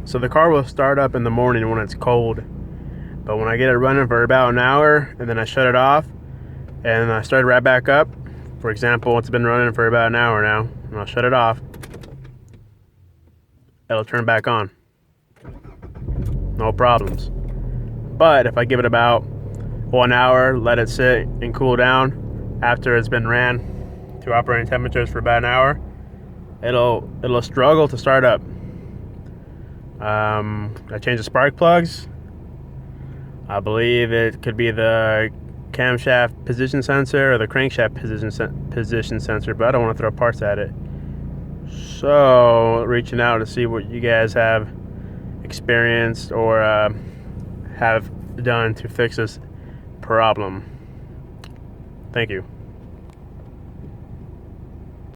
So the car will start up in the morning when it's cold, but when I get it running for about an hour and then I shut it off and I start it right back up, for example, it's been running for about an hour now, and I'll shut it off, it'll turn back on. No problems. But if I give it about 1 hour, let it sit and cool down after it's been ran to operating temperatures for about an hour, it'll struggle to start up. I changed the spark plugs. I believe it could be the camshaft position sensor or the crankshaft position sensor, but I don't want to throw parts at it. So reaching out to see what you guys have experienced or have done to fix this problem. Thank you.